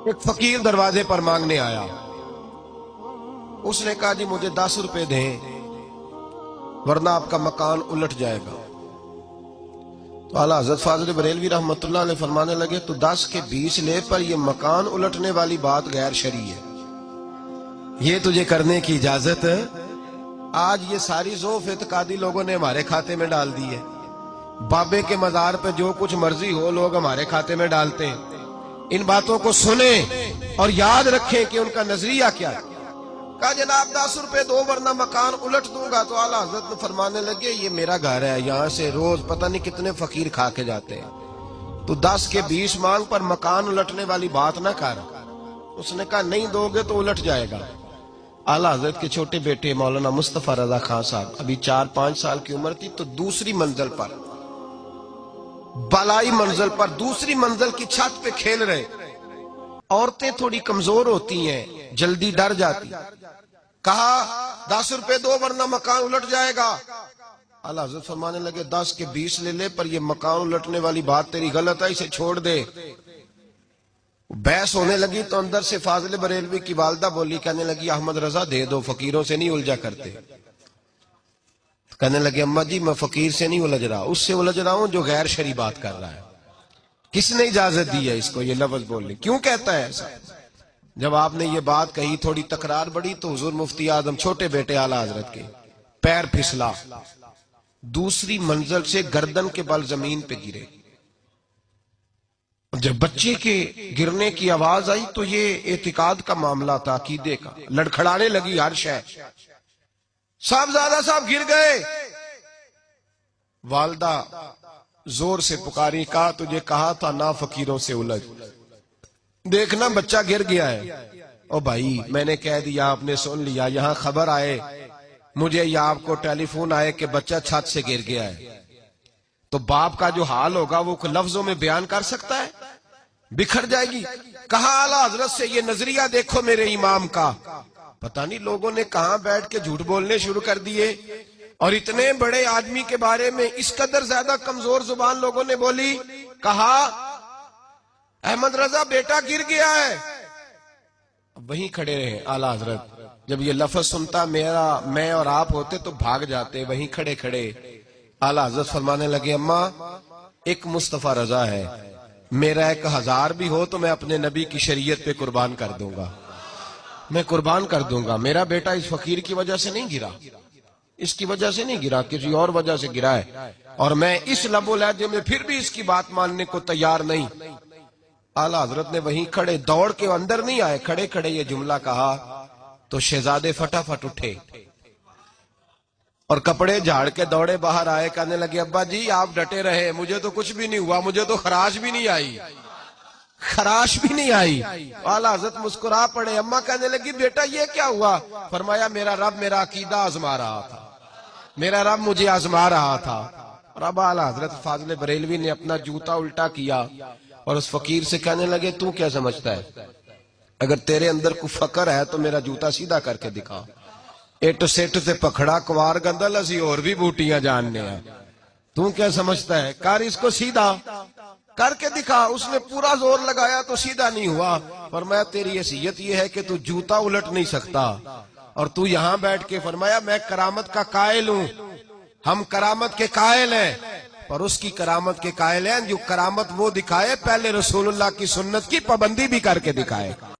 ایک فقیر دروازے پر مانگنے آیا. اس نے کہا جی مجھے 10 روپے دیں ورنہ آپ کا مکان الٹ جائے گا. تو اعلیٰ حضرت فاضل بریلوی رحمۃ اللہ علیہ فرمانے لگے تو 10 کے 20 لے پر یہ مکان الٹنے والی بات غیر شرعی ہے، یہ تجھے کرنے کی اجازت. آج یہ ساری ذوف اعتقادی لوگوں نے ہمارے کھاتے میں ڈال دی ہے. بابے کے مزار پہ جو کچھ مرضی ہو لوگ ہمارے کھاتے میں ڈالتے ہیں. ان باتوں کو سنیں اور یاد رکھیں کہ ان کا نظریہ کیا ہے. کہا جناب 10 روپے دو ورنہ مکان الٹ دوں گا. تو اعلیٰ حضرت نے فرمانے لگے یہ میرا گھر ہے، یہاں سے روز پتہ نہیں کتنے فقیر کھا کے جاتے ہیں، تو 10 کے 20 مانگ پر مکان الٹنے والی بات نہ کر. اس نے کہا نہیں دو گے تو الٹ جائے گا. اعلیٰ حضرت کے چھوٹے بیٹے مولانا مصطفیٰ رضا خان صاحب ابھی 4-5 سال کی عمر تھی، تو دوسری منزل پر، بالائی منزل پر دوسری منزل کی چھت پہ کھیل رہے. عورتیں تھوڑی کمزور ہوتی ہیں، جلدی ڈر جاتی. کہا 10 روپے دو ورنہ مکان الٹ جائے گا. اعلیٰ حضرت فرمانے لگے 10 کے 20 لے لے پر یہ مکان الٹنے والی بات تیری غلط ہے، اسے چھوڑ دے. بحث ہونے لگی تو اندر سے فاضل بریلوی کی والدہ بولی، کہنے لگی احمد رضا دے دو، فقیروں سے نہیں الجھا کرتے. کہنے لگے اماں جی میں فقیر سے نہیں الجھ رہا، اس سے الجھ رہا ہوں جو غیر شرعی بات کر رہا ہے. کس نے اجازت دی ہے اس کو یہ لفظ بولنے؟ کیوں کہتا ہے ایسا؟ جب آپ نے یہ بات کہی تھوڑی تکرار بڑھی تو حضور مفتی اعظم چھوٹے بیٹے اعلیٰ حضرت کے پیر پھسلا، دوسری منزل سے گردن کے بل زمین پہ گرے. جب بچے کے گرنے کی آواز آئی تو یہ اعتقاد کا معاملہ تھا، عقیدے کا. لڑکھڑانے لگی ہر شے. صاحبزادہ صاحب گر گئے. والدہ زور سے پکاری، کہا تجھے کہا تھا نہ فقیروں سے الجھ، دیکھنا بچہ گر گیا ہے. او بھائی میں نے کہہ دیا، آپ نے سن لیا، یہاں خبر آئے مجھے یا آپ کو ٹیلی فون آئے کہ بچہ چھت سے گر گیا ہے، تو باپ کا جو حال ہوگا وہ لفظوں میں بیان کر سکتا ہے؟ بکھر جائے گی. کہا اعلیٰ حضرت سے یہ نظریہ دیکھو میرے امام کا. پتہ نہیں لوگوں نے کہاں بیٹھ کے جھوٹ بولنے شروع کر دیے، اور اتنے بڑے آدمی کے بارے میں اس قدر زیادہ کمزور زبان لوگوں نے بولی. کہا احمد رضا بیٹا گر گیا ہے. وہیں کھڑے رہے اعلیٰ حضرت. جب یہ لفظ سنتا میں اور آپ ہوتے تو بھاگ جاتے. وہیں کھڑے کھڑے اعلیٰ حضرت فرمانے لگے اماں ایک مصطفیٰ رضا ہے، میرا 1000 بھی ہو تو میں اپنے نبی کی شریعت پہ قربان کر دوں گا، میں قربان کر دوں گا. میرا بیٹا اس فقیر کی وجہ سے نہیں گرا، اس کی وجہ سے نہیں گرا، کسی اور وجہ سے گرا ہے، اور میں اس لب و لہجے میں پھر بھی اس کی بات ماننے کو تیار نہیں. اعلیٰ حضرت نے وہیں کھڑے، دوڑ کے اندر نہیں آئے، کھڑے کھڑے یہ جملہ کہا تو شہزادے فٹافٹ اٹھے اور کپڑے جھاڑ کے دوڑے باہر آئے. کہنے لگے ابا جی آپ ڈٹے رہے، مجھے تو کچھ بھی نہیں ہوا، مجھے تو خراش بھی نہیں آئی، خراش بھی نہیں آئی. اعلیٰ حضرت مسکرا پڑے. اماں کہنے لگی بیٹا یہ کیا ہوا؟ فرمایا میرا رب میرا عقیدہ آزما رہا تھا، میرا رب مجھے آزما رہا تھا. اور اب اعلیٰ حضرت فاضل بریلوی نے اپنا جوتا الٹا کیا اور اس فقیر سے کہنے لگے تو کیا سمجھتا ہے؟ اگر تیرے اندر کوئی فقر ہے تو میرا جوتا سیدھا کر کے دکھا. اٹ سٹ تے پکھڑا کوار گندل اسی اور بھی بوٹیاں جاننے ہیں، تو کیا سمجھتا ہے؟ کر اس کو سیدھا کر کے دکھا. اس نے پورا زور لگایا تو سیدھا نہیں ہوا. فرمایا تیری حیثیت یہ ہے کہ تو جوتا الٹ نہیں سکتا، اور تو یہاں بیٹھ کے. فرمایا میں کرامت کا قائل ہوں، ہم کرامت کے قائل ہیں، پر اس کی کرامت کے قائل ہیں جو کرامت وہ دکھائے پہلے رسول اللہ کی سنت کی پابندی بھی کر کے دکھائے.